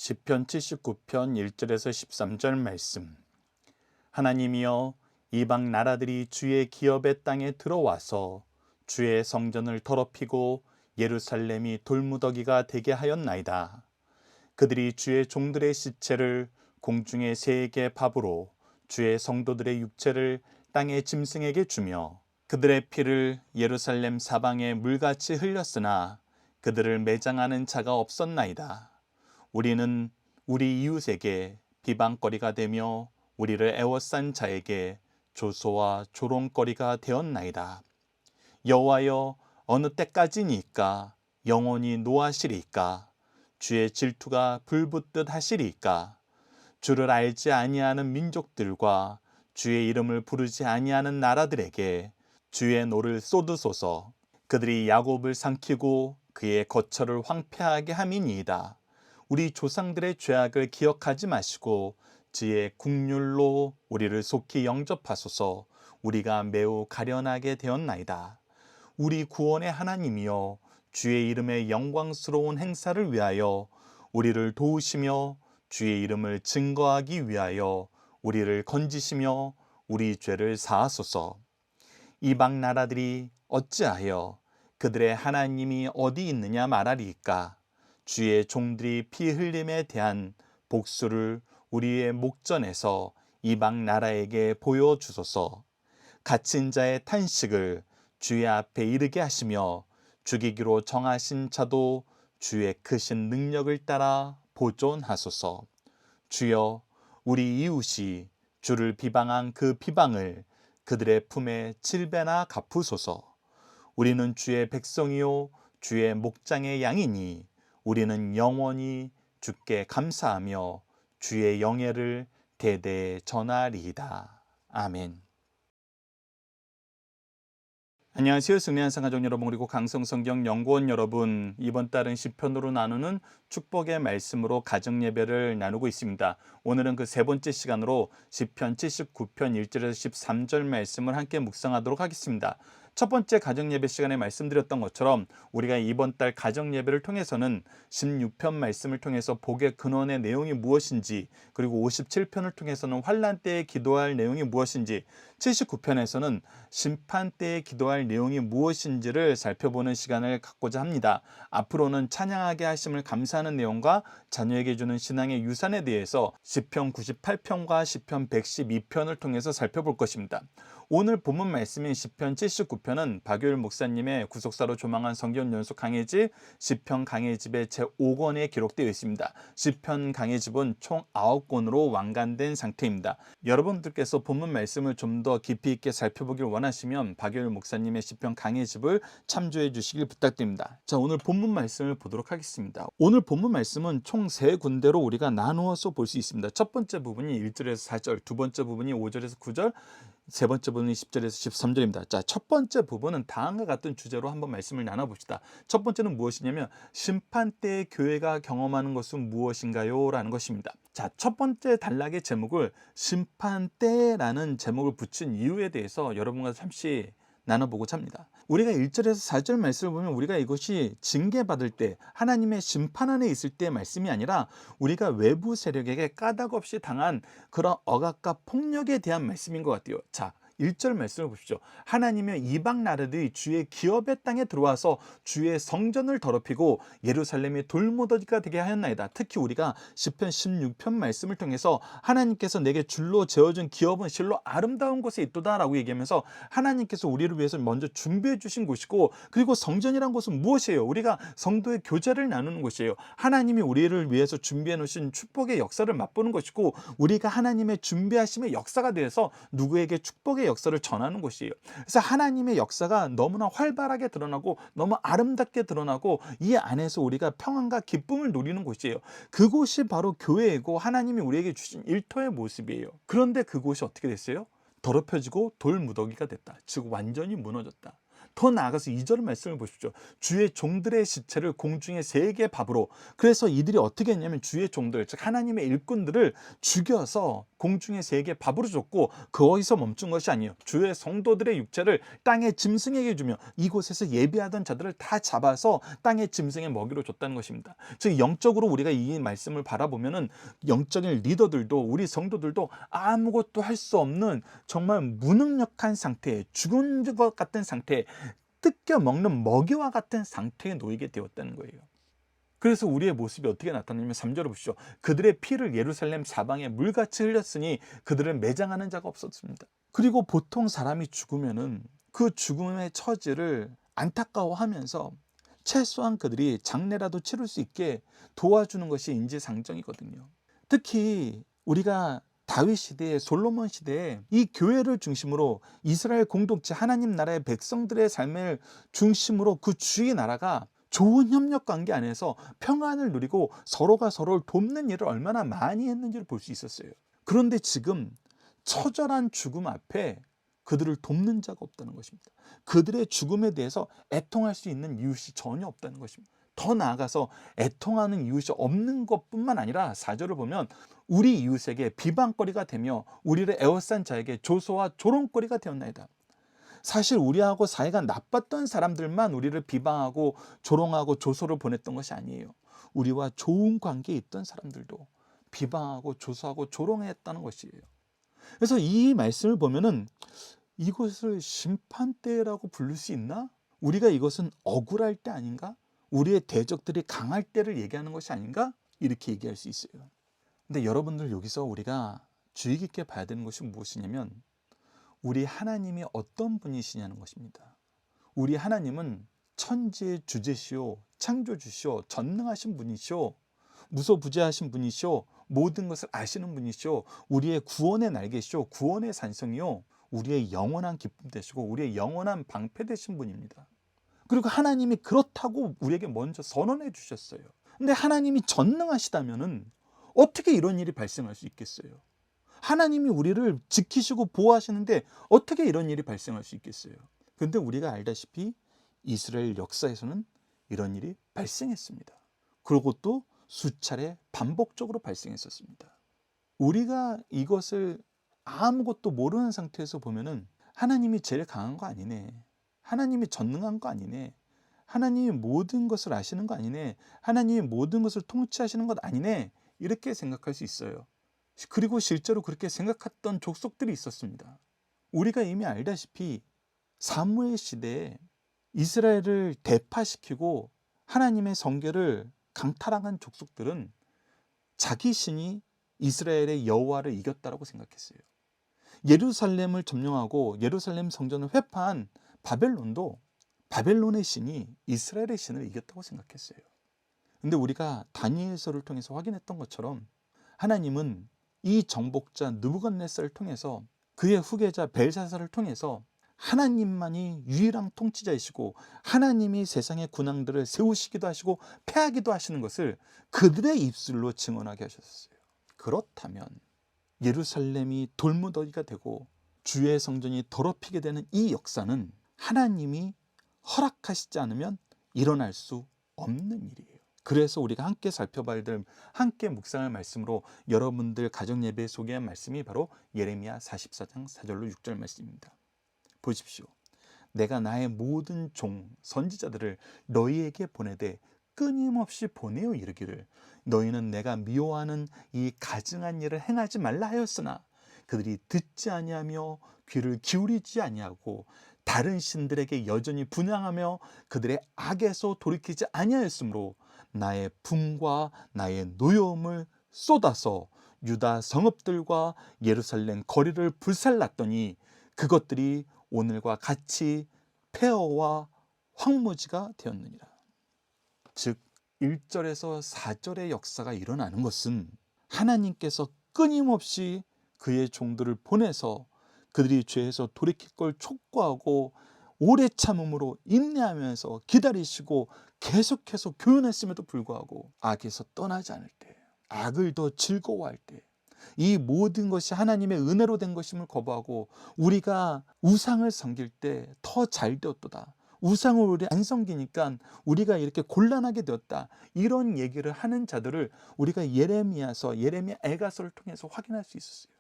시편 79편 1절에서 13절 말씀. 하나님이여, 이방 나라들이 주의 기업의 땅에 들어와서 주의 성전을 더럽히고 예루살렘이 돌무더기가 되게 하였나이다. 그들이 주의 종들의 시체를 공중의 새에게 밥으로, 주의 성도들의 육체를 땅의 짐승에게 주며 그들의 피를 예루살렘 사방에 물같이 흘렸으나 그들을 매장하는 자가 없었나이다. 우리는 우리 이웃에게 비방거리가 되며 우리를 애워싼 자에게 조소와 조롱거리가 되었나이다. 여호와여, 어느 때까지니까? 영원히 노하시리까? 주의 질투가 불붙듯 하시리까? 주를 알지 아니하는 민족들과 주의 이름을 부르지 아니하는 나라들에게 주의 노를 쏟으소서. 그들이 야곱을 삼키고 그의 거처를 황폐하게 함이니이다. 우리 조상들의 죄악을 기억하지 마시고 지의 국률로 우리를 속히 영접하소서. 우리가 매우 가련하게 되었나이다. 우리 구원의 하나님이여, 주의 이름의 영광스러운 행사를 위하여 우리를 도우시며 주의 이름을 증거하기 위하여 우리를 건지시며 우리 죄를 사하소서. 이방 나라들이 어찌하여 그들의 하나님이 어디 있느냐 말하리이까? 주의 종들이 피 흘림에 대한 복수를 우리의 목전에서 이방 나라에게 보여주소서. 갇힌 자의 탄식을 주의 앞에 이르게 하시며 죽이기로 정하신 자도 주의 크신 능력을 따라 보존하소서. 주여, 우리 이웃이 주를 비방한 그 비방을 그들의 품에 7배나 갚으소서. 우리는 주의 백성이요 주의 목장의 양이니 우리는 영원히 주께 감사하며 주의 영예를 대대에 전하리이다. 아멘. 안녕하세요. 승리한상 가족 여러분, 그리고 강성성경 연구원 여러분. 이번 달은 시편으로 나누는 축복의 말씀으로 가정 예배를 나누고 있습니다. 오늘은 그 세 번째 시간으로 시편 79편 1절에서 13절 말씀을 함께 묵상하도록 하겠습니다. 첫 번째 가정 예배 시간에 말씀드렸던 것처럼 우리가 이번 달 가정 예배를 통해서는 16편 말씀을 통해서 복의 근원의 내용이 무엇인지, 그리고 57편을 통해서는 환난 때에 기도할 내용이 무엇인지, 79편에서는 심판 때에 기도할 내용이 무엇인지를 살펴보는 시간을 갖고자 합니다. 앞으로는 찬양하게 하심을 감사하는 내용과 자녀에게 주는 신앙의 유산에 대해서 시편 98편과 시편 112편을 통해서 살펴볼 것입니다. 오늘 본문 말씀인 시편 79편은 박유일 목사님의 구속사로 조망한 성경 연속 강해집 시편 강해집의 제5권에 기록되어 있습니다. 시편 강해집은 총 9권으로 완간된 상태입니다. 여러분들께서 본문 말씀을 좀 더 깊이 있게 살펴보길 원하시면 박유일 목사님의 시편 강해집을 참조해 주시길 부탁드립니다. 자, 오늘 본문 말씀을 보도록 하겠습니다. 오늘 본문 말씀은 총 3군데로 우리가 나누어서 볼 수 있습니다. 첫 번째 부분이 1절에서 4절, 두 번째 부분이 5절에서 9절, 세 번째 부분이 10절에서 13절입니다. 자, 첫 번째 부분은 다음과 같은 주제로 한번 말씀을 나눠봅시다. 첫 번째는 무엇이냐면 심판 때의 교회가 경험하는 것은 무엇인가요? 라는 것입니다. 자, 첫 번째 단락의 제목을 심판 때라는 제목을 붙인 이유에 대해서 여러분과 잠시 나눠보고자 합니다. 우리가 1절에서 4절 말씀을 보면 우리가 이것이 징계받을 때, 하나님의 심판 안에 있을 때의 말씀이 아니라 우리가 외부 세력에게 까닭없이 당한 그런 억압과 폭력에 대한 말씀인 것 같아요. 자, 1절 말씀을 보십시오. 하나님의 이방 나라들이 주의 기업의 땅에 들어와서 주의 성전을 더럽히고 예루살렘이 돌무더기가 되게 하였나이다. 특히 우리가 시편 16편 말씀을 통해서 하나님께서 내게 줄로 재어준 기업은 실로 아름다운 곳에 있도다 라고 얘기하면서 하나님께서 우리를 위해서 먼저 준비해 주신 곳이고, 그리고 성전이란 곳은 무엇이에요? 우리가 성도의 교제를 나누는 곳이에요. 하나님이 우리를 위해서 준비해 놓으신 축복의 역사를 맛보는 것이고, 우리가 하나님의 준비하심의 역사가 되어서 누구에게 축복의 역사를 전하는 곳이에요. 그래서 하나님의 역사가 너무나 활발하게 드러나고 너무 아름답게 드러나고 이 안에서 우리가 평안과 기쁨을 누리는 곳이에요. 그곳이 바로 교회이고 하나님이 우리에게 주신 일터의 모습이에요. 그런데 그곳이 어떻게 됐어요? 더럽혀지고 돌무더기가 됐다. 즉 완전히 무너졌다. 더 나아가서 2절 말씀을 보십시오. 주의 종들의 시체를 공중의 새의 밥으로. 그래서 이들이 어떻게 했냐면 주의 종들, 즉 하나님의 일꾼들을 죽여서 공중의 새에게 밥으로 줬고, 거기서 멈춘 것이 아니에요. 주의 성도들의 육체를 땅의 짐승에게 주며 이곳에서 예배하던 자들을 다 잡아서 땅의 짐승의 먹이로 줬다는 것입니다. 즉 영적으로 우리가 이 말씀을 바라보면은 영적인 리더들도, 우리 성도들도 아무것도 할 수 없는 정말 무능력한 상태에, 죽은 것 같은 상태에, 뜯겨 먹는 먹이와 같은 상태에 놓이게 되었다는 거예요. 그래서 우리의 모습이 어떻게 나타나냐면 3절을 보시죠. 그들의 피를 예루살렘 사방에 물같이 흘렸으니 그들을 매장하는 자가 없었습니다. 그리고 보통 사람이 죽으면은 그 죽음의 처지를 안타까워하면서 최소한 그들이 장례라도 치를 수 있게 도와주는 것이 인지상정이거든요. 특히 우리가 다윗 시대에, 솔로몬 시대에 이 교회를 중심으로 이스라엘 공동체, 하나님 나라의 백성들의 삶을 중심으로 그 주의 나라가 좋은 협력 관계 안에서 평안을 누리고 서로가 서로를 돕는 일을 얼마나 많이 했는지를 볼 수 있었어요. 그런데 지금 처절한 죽음 앞에 그들을 돕는 자가 없다는 것입니다. 그들의 죽음에 대해서 애통할 수 있는 이웃이 전혀 없다는 것입니다. 더 나아가서 애통하는 이웃이 없는 것뿐만 아니라 4절을 보면 우리 이웃에게 비방거리가 되며 우리를 에워싼 자에게 조소와 조롱거리가 되었나이다. 사실 우리하고 사이가 나빴던 사람들만 우리를 비방하고 조롱하고 조소를 보냈던 것이 아니에요. 우리와 좋은 관계에 있던 사람들도 비방하고 조소하고 조롱했다는 것이에요. 그래서 이 말씀을 보면은 이것을 심판대라고 부를 수 있나? 우리가 이것은 억울할 때 아닌가? 우리의 대적들이 강할 때를 얘기하는 것이 아닌가? 이렇게 얘기할 수 있어요. 근데 여러분들, 여기서 우리가 주의 깊게 봐야 되는 것이 무엇이냐면 우리 하나님이 어떤 분이시냐는 것입니다. 우리 하나님은 천지의 주제시오, 창조주시오, 전능하신 분이시오, 무소부재하신 분이시오, 모든 것을 아시는 분이시오, 우리의 구원의 날개시오, 구원의 산성이요, 우리의 영원한 기쁨 되시고 우리의 영원한 방패 되신 분입니다. 그리고 하나님이 그렇다고 우리에게 먼저 선언해 주셨어요. 근데 하나님이 전능하시다면은 어떻게 이런 일이 발생할 수 있겠어요? 하나님이 우리를 지키시고 보호하시는데 어떻게 이런 일이 발생할 수 있겠어요? 그런데 우리가 알다시피 이스라엘 역사에서는 이런 일이 발생했습니다. 그리고 또 수차례 반복적으로 발생했었습니다. 우리가 이것을 아무것도 모르는 상태에서 보면은 하나님이 제일 강한 거 아니네, 하나님이 전능한 거 아니네, 하나님이 모든 것을 아시는 거 아니네, 하나님이 모든 것을 통치하시는 것 아니네, 이렇게 생각할 수 있어요. 그리고 실제로 그렇게 생각했던 족속들이 있었습니다. 우리가 이미 알다시피 사무엘 시대에 이스라엘을 대파시키고 하나님의 성결을 강탈한 족속들은 자기 신이 이스라엘의 여호와를 이겼다라고 생각했어요. 예루살렘을 점령하고 예루살렘 성전을 회파한 바벨론도 바벨론의 신이 이스라엘의 신을 이겼다고 생각했어요. 근데 우리가 다니엘서를 통해서 확인했던 것처럼 하나님은 이 정복자 느부갓네살을 통해서 그의 후계자 벨사살을 통해서 하나님만이 유일한 통치자이시고 하나님이 세상의 군왕들을 세우시기도 하시고 패하기도 하시는 것을 그들의 입술로 증언하게 하셨어요. 그렇다면 예루살렘이 돌무더기가 되고 주의 성전이 더럽히게 되는 이 역사는 하나님이 허락하시지 않으면 일어날 수 없는 일이에요. 그래서 우리가 함께 살펴봐야 될, 함께 묵상할 말씀으로 여러분들 가정예배에 소개한 말씀이 바로 예레미야 44장 4절로 6절 말씀입니다. 보십시오. 내가 나의 모든 종 선지자들을 너희에게 보내되 끊임없이 보내어 이르기를 너희는 내가 미워하는 이 가증한 일을 행하지 말라 하였으나 그들이 듣지 아니하며 귀를 기울이지 아니하고 다른 신들에게 여전히 분향하며 그들의 악에서 돌이키지 아니하였으므로 나의 분과 나의 노여움을 쏟아서 유다 성읍들과 예루살렘 거리를 불살랐더니 그것들이 오늘과 같이 폐허와 황무지가 되었느니라. 즉 1절에서 4절의 역사가 일어나는 것은 하나님께서 끊임없이 그의 종들을 보내서 그들이 죄에서 돌이킬 걸 촉구하고 오래 참음으로 인내하면서 기다리시고 계속해서 교훈했음에도 불구하고 악에서 떠나지 않을 때, 악을 더 즐거워할 때, 이 모든 것이 하나님의 은혜로 된 것임을 거부하고 우리가 우상을 섬길 때 더 잘 되었도다, 우상을 우리 안 섬기니까 우리가 이렇게 곤란하게 되었다. 이런 얘기를 하는 자들을 우리가 예레미야 애가서를 통해서 확인할 수 있었어요.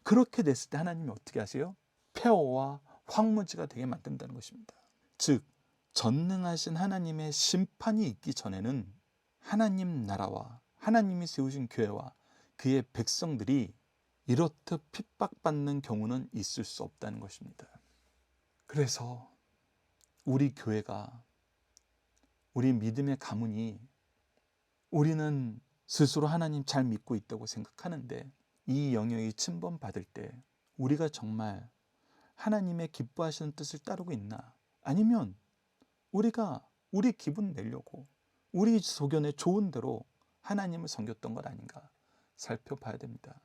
그렇게 됐을 때 하나님이 어떻게 하세요? 폐허와 황무지가 되게 만든다는 것입니다. 즉 전능하신 하나님의 심판이 있기 전에는 하나님 나라와 하나님이 세우신 교회와 그의 백성들이 이렇듯 핍박받는 경우는 있을 수 없다는 것입니다. 그래서 우리 교회가, 우리 믿음의 가문이, 우리는 스스로 하나님 잘 믿고 있다고 생각하는데 이 영역이 침범받을 때 우리가 정말 하나님의 기뻐하시는 뜻을 따르고 있나? 아니면 우리가 우리 기분 내려고 우리 소견에 좋은 대로 하나님을 섬겼던 것 아닌가 살펴봐야 됩니다.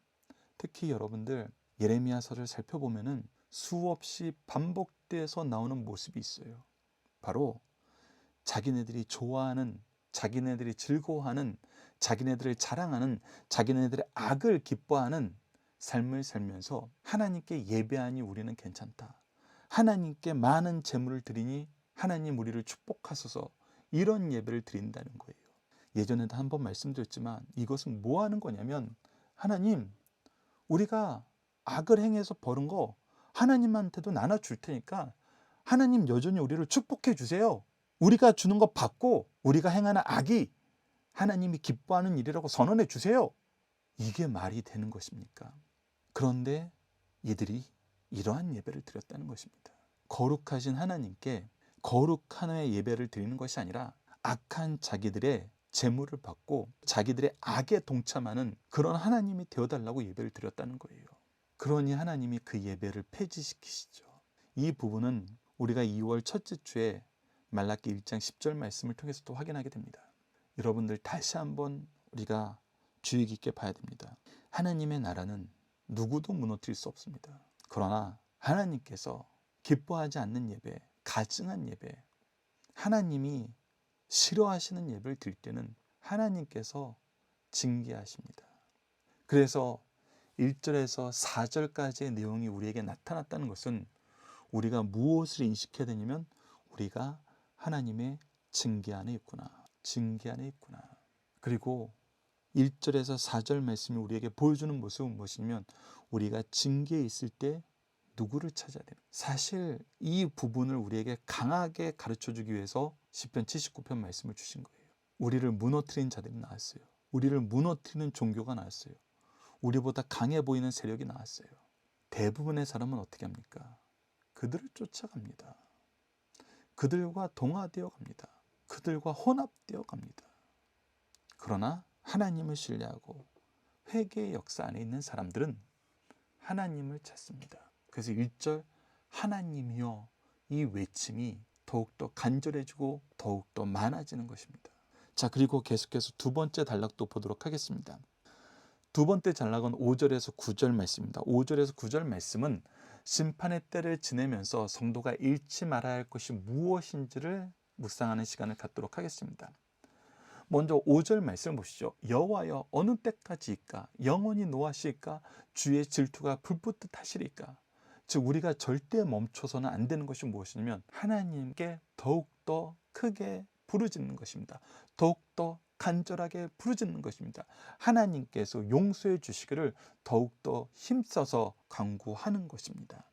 특히 여러분들 예레미야서를 살펴보면은 수없이 반복돼서 나오는 모습이 있어요. 바로 자기네들이 좋아하는, 자기네들이 즐거워하는, 자기네들을 자랑하는, 자기네들의 악을 기뻐하는 삶을 살면서 하나님께 예배하니 우리는 괜찮다. 하나님께 많은 재물을 드리니 하나님 우리를 축복하소서. 이런 예배를 드린다는 거예요. 예전에도 한번 말씀드렸지만 이것은 뭐 하는 거냐면 하나님, 우리가 악을 행해서 벌은 거 하나님한테도 나눠줄 테니까 하나님 여전히 우리를 축복해 주세요. 우리가 주는 거 받고 우리가 행하는 악이 하나님이 기뻐하는 일이라고 선언해 주세요. 이게 말이 되는 것입니까? 그런데 이들이 이러한 예배를 드렸다는 것입니다. 거룩하신 하나님께 거룩한 예배를 드리는 것이 아니라 악한 자기들의 재물을 받고 자기들의 악에 동참하는 그런 하나님이 되어달라고 예배를 드렸다는 거예요. 그러니 하나님이 그 예배를 폐지시키시죠. 이 부분은 우리가 2월 첫째 주에 말라기 1장 10절 말씀을 통해서 또 확인하게 됩니다. 여러분들 다시 한번 우리가 주의 깊게 봐야 됩니다. 하나님의 나라는 누구도 무너뜨릴 수 없습니다. 그러나 하나님께서 기뻐하지 않는 예배, 가증한 예배, 하나님이 싫어하시는 예배를 드릴 때는 하나님께서 징계하십니다. 그래서 1절에서 4절까지의 내용이 우리에게 나타났다는 것은 우리가 무엇을 인식해야 되냐면 우리가 하나님의 징계 안에 있구나. 징계 안에 있구나. 그리고 1절에서 4절 말씀이 우리에게 보여주는 모습은 무엇이냐면 우리가 징계에 있을 때 누구를 찾아야 되는, 사실 이 부분을 우리에게 강하게 가르쳐주기 위해서 시편 79편 말씀을 주신 거예요. 우리를 무너뜨린 자들이 나왔어요. 우리를 무너뜨리는 종교가 나왔어요. 우리보다 강해 보이는 세력이 나왔어요. 대부분의 사람은 어떻게 합니까? 그들을 쫓아갑니다. 그들과 동화되어 갑니다. 그들과 혼합되어 갑니다. 그러나 하나님을 신뢰하고 회개의 역사 안에 있는 사람들은 하나님을 찾습니다. 그래서 1절 하나님이여 이 외침이 더욱더 간절해지고 더욱더 많아지는 것입니다. 자, 그리고 계속해서 두 번째 단락도 보도록 하겠습니다. 두 번째 단락은 5절에서 9절 말씀입니다. 5절에서 9절 말씀은 심판의 때를 지내면서 성도가 잃지 말아야 할 것이 무엇인지를 묵상하는 시간을 갖도록 하겠습니다. 먼저 5절 말씀을 보시죠. 여호와여 어느 때까지일까? 영원히 노하실까? 주의 질투가 불붙듯 하시리까? 즉 우리가 절대 멈춰서는 안 되는 것이 무엇이냐면 하나님께 더욱더 크게 부르짖는 것입니다. 더욱더 간절하게 부르짖는 것입니다. 하나님께서 용서해 주시기를 더욱더 힘써서 간구하는 것입니다.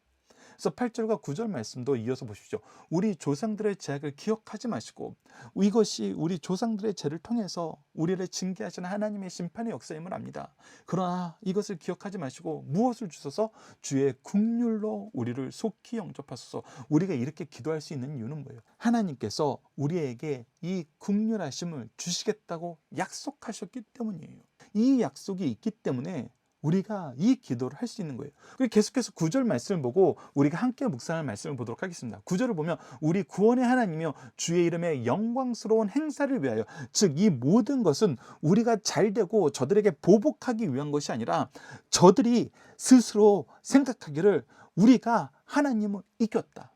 그래서 8절과 9절 말씀도 이어서 보십시오. 우리 조상들의 죄악을 기억하지 마시고 이것이 우리 조상들의 죄를 통해서 우리를 징계하시는 하나님의 심판의 역사임을 압니다. 그러나 이것을 기억하지 마시고 무엇을 주셔서 주의 긍휼로 우리를 속히 영접하소서. 우리가 이렇게 기도할 수 있는 이유는 뭐예요? 하나님께서 우리에게 이 긍휼하심을 주시겠다고 약속하셨기 때문이에요. 이 약속이 있기 때문에 우리가 이 기도를 할 수 있는 거예요. 그리고 계속해서 9절 말씀을 보고 우리가 함께 묵상할 말씀을 보도록 하겠습니다. 9절을 보면 우리 구원의 하나님이여 주의 이름의 영광스러운 행사를 위하여, 즉 이 모든 것은 우리가 잘되고 저들에게 보복하기 위한 것이 아니라 저들이 스스로 생각하기를 우리가 하나님을 이겼다,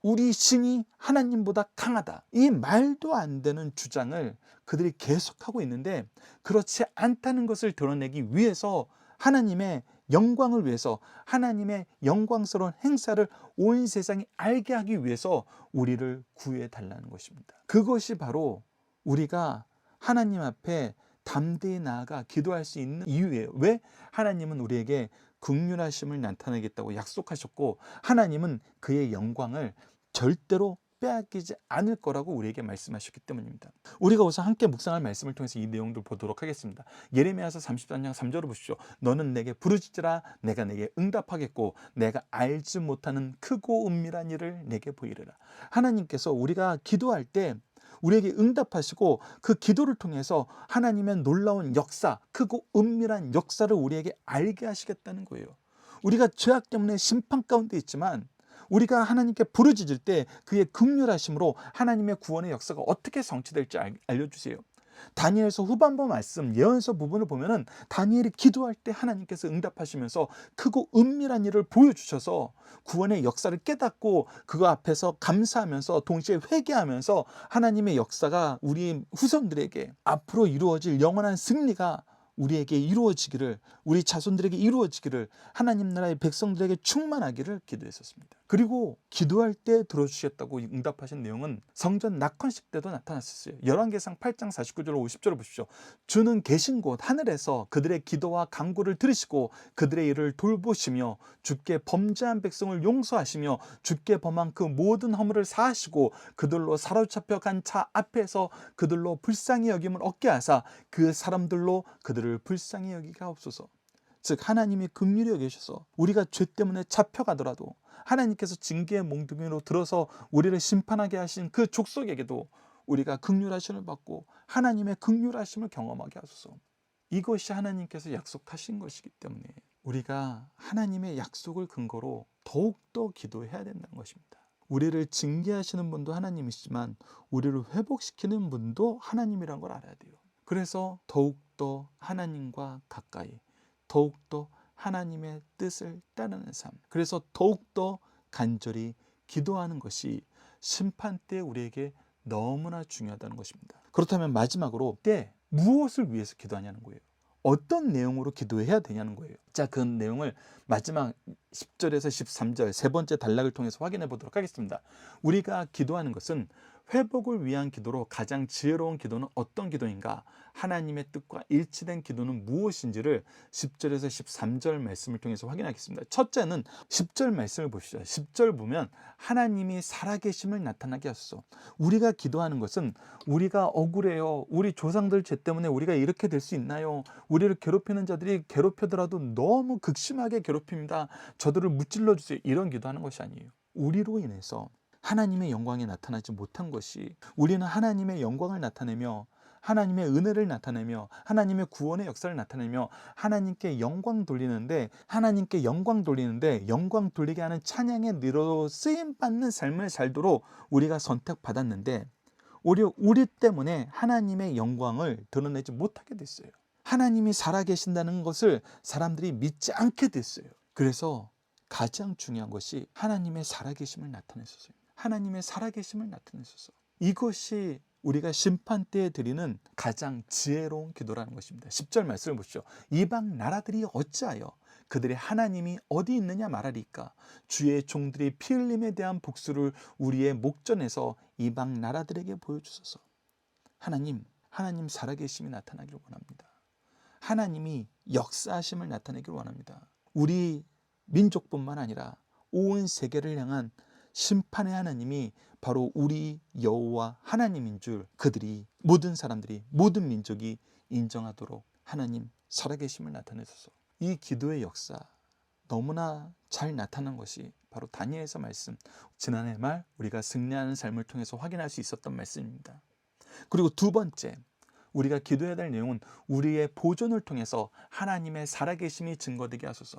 우리 신이 하나님보다 강하다, 이 말도 안 되는 주장을 그들이 계속하고 있는데 그렇지 않다는 것을 드러내기 위해서 하나님의 영광을 위해서, 하나님의 영광스러운 행사를 온 세상이 알게 하기 위해서 우리를 구해 달라는 것입니다. 그것이 바로 우리가 하나님 앞에 담대히 나아가 기도할 수 있는 이유예요. 왜? 하나님은 우리에게 긍휼하심을 나타내겠다고 약속하셨고, 하나님은 그의 영광을 절대로 빼앗기지 않을 거라고 우리에게 말씀하셨기 때문입니다. 우리가 우선 함께 묵상할 말씀을 통해서 이 내용들 보도록 하겠습니다. 예레미야서 33장 3절을 보십시오. 너는 내게 부르짖으라 내가 내게 응답하겠고 내가 알지 못하는 크고 은밀한 일을 내게 보이리라. 하나님께서 우리가 기도할 때 우리에게 응답하시고 그 기도를 통해서 하나님의 놀라운 역사, 크고 은밀한 역사를 우리에게 알게 하시겠다는 거예요. 우리가 죄악 때문에 심판 가운데 있지만 우리가 하나님께 부르짖을 때 그의 긍휼하심으로 하나님의 구원의 역사가 어떻게 성취될지 알려주세요. 다니엘서 후반부 말씀 예언서 부분을 보면은 다니엘이 기도할 때 하나님께서 응답하시면서 크고 은밀한 일을 보여주셔서 구원의 역사를 깨닫고 그거 앞에서 감사하면서 동시에 회개하면서 하나님의 역사가 우리 후손들에게 앞으로 이루어질 영원한 승리가 우리에게 이루어지기를, 우리 자손들에게 이루어지기를, 하나님 나라의 백성들에게 충만하기를 기도했었습니다. 그리고 기도할 때 들어주시겠다고 응답하신 내용은 성전 낙헌식 때도 나타났었어요. 열왕기상 8장 49절 50절을 보십시오. 주는 계신 곳 하늘에서 그들의 기도와 간구를 들으시고 그들의 일을 돌보시며 주께 범죄한 백성을 용서하시며 주께 범한 그 모든 허물을 사하시고 그들로 사로잡혀 간 자 앞에서 그들로 불쌍히 여김을 얻게 하사 그 사람들로 그들을 불쌍히 여기가 없소서. 즉 하나님이 긍휼히 여기셔서 우리가 죄 때문에 잡혀가더라도 하나님께서 징계의 몽둥이로 들어서 우리를 심판하게 하신 그 족속에게도 우리가 긍휼하심을 받고 하나님의 긍휼하심을 경험하게 하소서. 이것이 하나님께서 약속하신 것이기 때문에 우리가 하나님의 약속을 근거로 더욱더 기도해야 된다는 것입니다. 우리를 징계하시는 분도 하나님이시지만 우리를 회복시키는 분도 하나님이란 걸 알아야 돼요. 그래서 더욱더 하나님과 가까이, 더욱더 하나님의 뜻을 따르는 삶, 그래서 더욱더 간절히 기도하는 것이 심판 때 우리에게 너무나 중요하다는 것입니다. 그렇다면 마지막으로 때 무엇을 위해서 기도하냐는 거예요. 어떤 내용으로 기도해야 되냐는 거예요. 자, 그 내용을 마지막 10절에서 13절 세 번째 단락을 통해서 확인해 보도록 하겠습니다. 우리가 기도하는 것은 회복을 위한 기도로 가장 지혜로운 기도는 어떤 기도인가? 하나님의 뜻과 일치된 기도는 무엇인지를 10절에서 13절 말씀을 통해서 확인하겠습니다. 첫째는 10절 말씀을 보시죠. 10절 보면 하나님이 살아계심을 나타나게 하소서. 우리가 기도하는 것은 우리가 억울해요. 우리 조상들 죄 때문에 우리가 이렇게 될 수 있나요? 우리를 괴롭히는 자들이 괴롭혀더라도 너무 극심하게 괴롭힙니다. 저들을 무찔러 주세요. 이런 기도하는 것이 아니에요. 우리로 인해서 하나님의 영광이 나타나지 못한 것이, 우리는 하나님의 영광을 나타내며 하나님의 은혜를 나타내며 하나님의 구원의 역사를 나타내며 하나님께 영광 돌리는데, 하나님께 영광 돌리는데 영광 돌리게 하는 찬양의 느로 쓰임받는 삶을 살도록 우리가 선택받았는데 오히려 우리 때문에 하나님의 영광을 드러내지 못하게 됐어요. 하나님이 살아계신다는 것을 사람들이 믿지 않게 됐어요. 그래서 가장 중요한 것이 하나님의 살아계심을 나타내소서. 하나님의 살아계심을 나타내소서. 이것이 우리가 심판 때에 드리는 가장 지혜로운 기도라는 것입니다. 10절 말씀을 보시죠. 이방 나라들이 어찌하여 그들의 하나님이 어디 있느냐 말하리까? 주의 종들이 피 흘림에 대한 복수를 우리의 목전에서 이방 나라들에게 보여주소서. 하나님 살아계심이 나타나기를 원합니다. 하나님이 역사하심을 나타내기를 원합니다. 우리 민족뿐만 아니라 온 세계를 향한 심판의 하나님이 바로 우리 여호와 하나님인 줄 그들이, 모든 사람들이, 모든 민족이 인정하도록 하나님 살아계심을 나타내소서. 이 기도의 역사 너무나 잘 나타난 것이 바로 다니엘서 말씀, 지난해 말 우리가 승리하는 삶을 통해서 확인할 수 있었던 말씀입니다. 그리고 두 번째, 우리가 기도해야 될 내용은 우리의 보존을 통해서 하나님의 살아계심이 증거되게 하소서.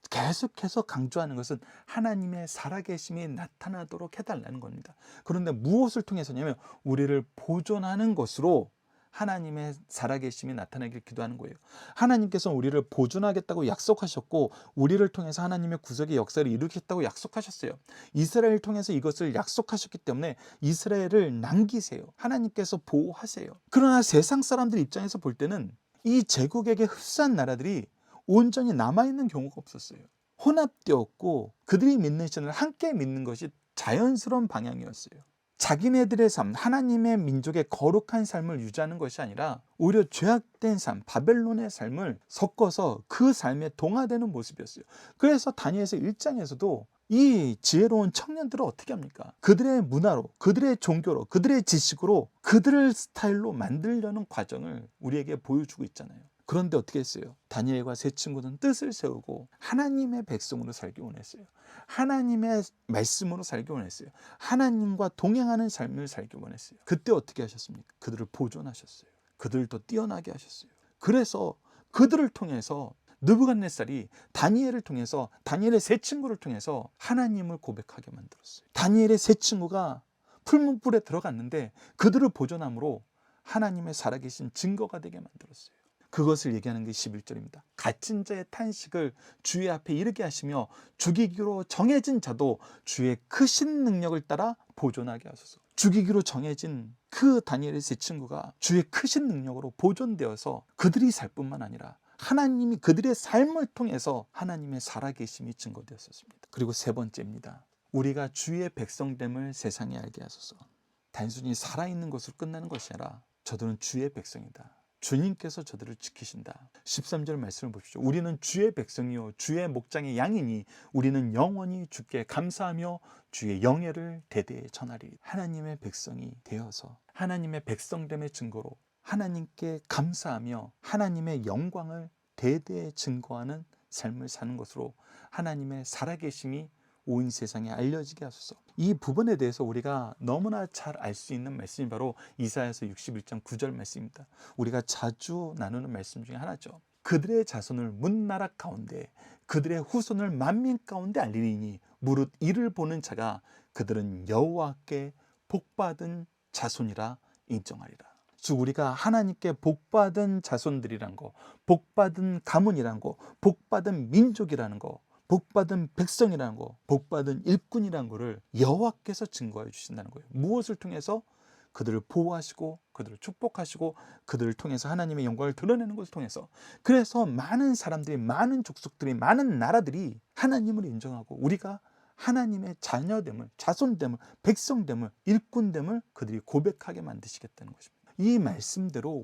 계속해서 강조하는 것은 하나님의 살아계심이 나타나도록 해달라는 겁니다. 그런데 무엇을 통해서냐면 우리를 보존하는 것으로 하나님의 살아계심이 나타나길 기도하는 거예요. 하나님께서는 우리를 보존하겠다고 약속하셨고 우리를 통해서 하나님의 구속의 역사를 이루겠다고 약속하셨어요. 이스라엘을 통해서 이것을 약속하셨기 때문에 이스라엘을 남기세요. 하나님께서 보호하세요. 그러나 세상 사람들 입장에서 볼 때는 이 제국에게 흡수한 나라들이 온전히 남아있는 경우가 없었어요. 혼합되었고 그들이 믿는 신을 함께 믿는 것이 자연스러운 방향이었어요. 자기네들의 삶, 하나님의 민족의 거룩한 삶을 유지하는 것이 아니라 오히려 죄악된 삶, 바벨론의 삶을 섞어서 그 삶에 동화되는 모습이었어요. 그래서 다니엘서 1장에서도 이 지혜로운 청년들을 어떻게 합니까? 그들의 문화로, 그들의 종교로, 그들의 지식으로, 그들의 스타일로 만들려는 과정을 우리에게 보여주고 있잖아요. 그런데 어떻게 했어요? 다니엘과 세 친구는 뜻을 세우고 하나님의 백성으로 살기 원했어요. 하나님의 말씀으로 살기 원했어요. 하나님과 동행하는 삶을 살기 원했어요. 그때 어떻게 하셨습니까? 그들을 보존하셨어요. 그들을 더 뛰어나게 하셨어요. 그래서 그들을 통해서 느부갓네살이 다니엘을 통해서, 다니엘의 세 친구를 통해서 하나님을 고백하게 만들었어요. 다니엘의 세 친구가 풀문불에 들어갔는데 그들을 보존함으로 하나님의 살아계신 증거가 되게 만들었어요. 그것을 얘기하는 게 11절입니다. 갇힌 자의 탄식을 주의 앞에 이르게 하시며 죽이기로 정해진 자도 주의 크신 능력을 따라 보존하게 하소서. 죽이기로 정해진 그 다니엘의 세 친구가 주의 크신 능력으로 보존되어서 그들이 살 뿐만 아니라 하나님이 그들의 삶을 통해서 하나님의 살아계심이 증거되었습니다. 그리고 세 번째입니다. 우리가 주의 백성됨을 세상에 알게 하소서. 단순히 살아있는 것으로 끝나는 것이 아니라 저들은 주의 백성이다. 주님께서 저들을 지키신다. 13절 말씀을 보십시오. 우리는 주의 백성이요 주의 목장의 양이니 우리는 영원히 주께 감사하며 주의 영예를 대대에 전하리. 하나님의 백성이 되어서 하나님의 백성됨의 증거로 하나님께 감사하며 하나님의 영광을 대대에 증거하는 삶을 사는 것으로 하나님의 살아계심이 온 세상에 알려지게 하소서. 이 부분에 대해서 우리가 너무나 잘 알 수 있는 말씀이 바로 이사야서 61장 9절 말씀입니다. 우리가 자주 나누는 말씀 중에 하나죠. 그들의 자손을 문나라 가운데 그들의 후손을 만민 가운데 알리니 무릇 이를 보는 자가 그들은 여호와께 복받은 자손이라 인정하리라. 즉 우리가 하나님께 복받은 자손들이란 거, 복받은 가문이란 거, 복받은 민족이라는 거, 복받은 백성이라는 거, 복받은 일꾼이라는 거를 여호와께서 증거해 주신다는 거예요. 무엇을 통해서? 그들을 보호하시고 그들을 축복하시고 그들을 통해서 하나님의 영광을 드러내는 것을 통해서. 그래서 많은 사람들이, 많은 족속들이, 많은 나라들이 하나님을 인정하고 우리가 하나님의 자녀됨을, 자손됨을, 백성됨을, 일꾼됨을 그들이 고백하게 만드시겠다는 것입니다. 이 말씀대로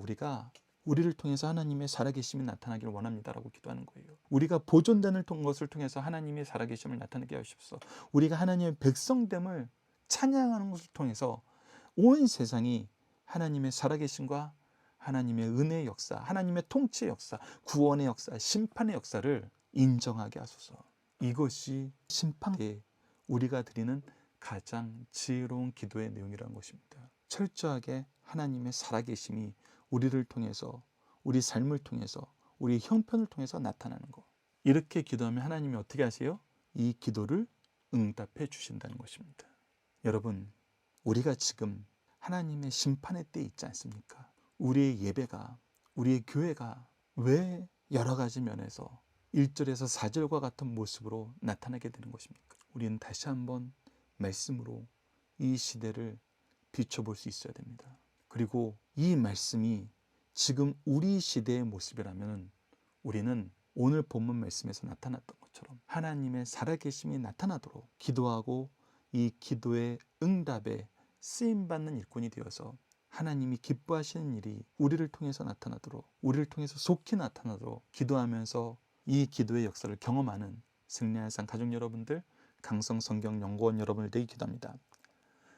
우리를 통해서 하나님의 살아계심이 나타나기를 원합니다라고 기도하는 거예요. 우리가 보존되는 것을 통해서 하나님의 살아계심을 나타나게 하십시오. 우리가 하나님의 백성됨을 찬양하는 것을 통해서 온 세상이 하나님의 살아계심과 하나님의 은혜의 역사, 하나님의 통치의 역사, 구원의 역사, 심판의 역사를 인정하게 하소서. 이것이 심판에 우리가 드리는 가장 지혜로운 기도의 내용이라는 것입니다. 철저하게 하나님의 살아계심이 우리를 통해서, 우리 삶을 통해서, 우리 형편을 통해서 나타나는 것. 이렇게 기도하면 하나님이 어떻게 하세요? 이 기도를 응답해 주신다는 것입니다. 여러분, 우리가 지금 하나님의 심판의 때에 있지 않습니까? 우리의 예배가, 우리의 교회가 왜 여러 가지 면에서 1절에서 4절과 같은 모습으로 나타나게 되는 것입니까? 우리는 다시 한번 말씀으로 이 시대를 비춰볼 수 있어야 됩니다. 그리고 이 말씀이 지금 우리 시대의 모습이라면 우리는 오늘 본문 말씀에서 나타났던 것처럼 하나님의 살아계심이 나타나도록 기도하고 이 기도의 응답에 쓰임받는 일꾼이 되어서 하나님이 기뻐하시는 일이 우리를 통해서 나타나도록, 우리를 통해서 속히 나타나도록 기도하면서 이 기도의 역사를 경험하는 승리한산 가족 여러분들, 강성성경연구원 여러분을 되게 기도합니다.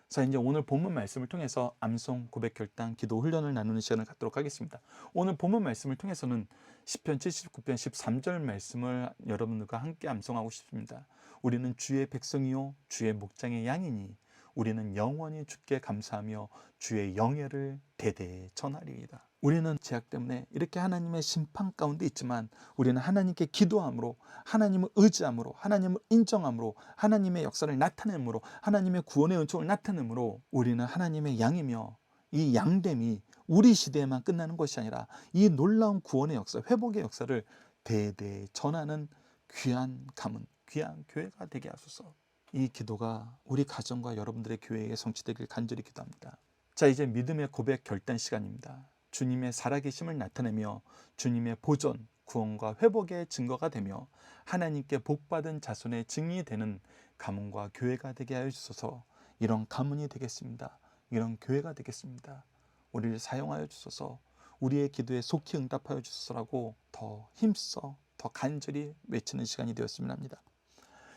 자, 이제 오늘 본문 말씀을 통해서 암송, 고백, 결단, 기도 훈련을 나누는 시간을 갖도록 하겠습니다. 오늘 본문 말씀을 통해서는 시편 79편 13절 말씀을 여러분들과 함께 암송하고 싶습니다. 우리는 주의 백성이요 주의 목장의 양이니 우리는 영원히 주께 감사하며 주의 영예를 대대에 전하리이다. 우리는 죄악 때문에 이렇게 하나님의 심판 가운데 있지만 우리는 하나님께 기도함으로, 하나님을 의지함으로, 하나님을 인정함으로, 하나님의 역사를 나타내므로, 하나님의 구원의 은총을 나타내므로 우리는 하나님의 양이며 이 양됨이 우리 시대에만 끝나는 것이 아니라 이 놀라운 구원의 역사, 회복의 역사를 대대에 전하는 귀한 가문, 귀한 교회가 되게 하소서. 이 기도가 우리 가정과 여러분들의 교회에 성취되길 간절히 기도합니다. 자, 이제 믿음의 고백 결단 시간입니다. 주님의 살아계심을 나타내며 주님의 보존, 구원과 회복의 증거가 되며 하나님께 복받은 자손의 증인이 되는 가문과 교회가 되게 하여 주소서. 이런 가문이 되겠습니다. 이런 교회가 되겠습니다. 우리를 사용하여 주소서. 우리의 기도에 속히 응답하여 주소서라고 더 힘써 더 간절히 외치는 시간이 되었으면 합니다.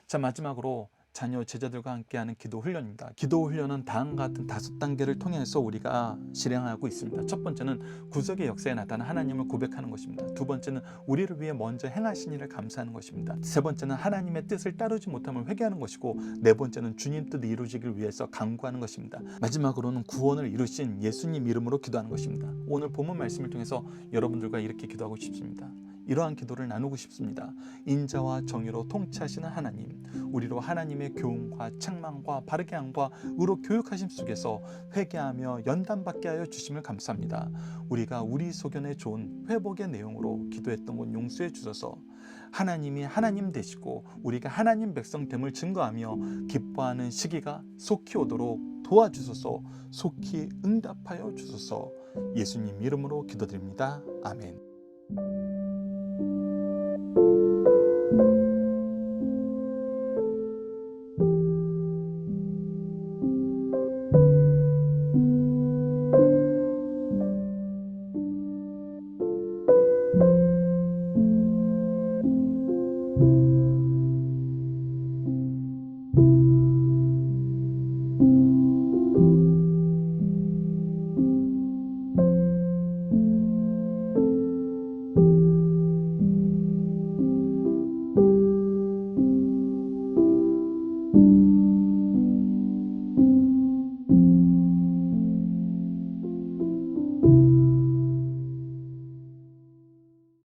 자, 마지막으로 자녀 제자들과 함께하는 기도 훈련입니다. 기도 훈련은 다음과 같은 5단계를 통해서 우리가 실행하고 있습니다. 첫 번째는 구속의 역사에 나타난 하나님을 고백하는 것입니다. 두 번째는 우리를 위해 먼저 행하신 일을 감사하는 것입니다. 세 번째는 하나님의 뜻을 따르지 못함을 회개하는 것이고, 네 번째는 주님 뜻 이루어지길 위해서 간구하는 것입니다. 마지막으로는 구원을 이루신 예수님 이름으로 기도하는 것입니다. 오늘 본문 말씀을 통해서 여러분들과 이렇게 기도하고 싶습니다. 이러한 기도를 나누고 싶습니다. 인자와 정의로 통치하시는 하나님, 우리로 하나님의 교훈과 책망과 바르게 함과 의로 교육하심 속에서 회개하며 연단받게 하여 주심을 감사합니다. 우리가 우리 소견에 좋은 회복의 내용으로 기도했던 것 용서해 주셔서 하나님이 하나님 되시고 우리가 하나님 백성 됨을 증거하며 기뻐하는 시기가 속히 오도록 도와주소서. 속히 응답하여 주소서. 예수님 이름으로 기도드립니다. 아멘.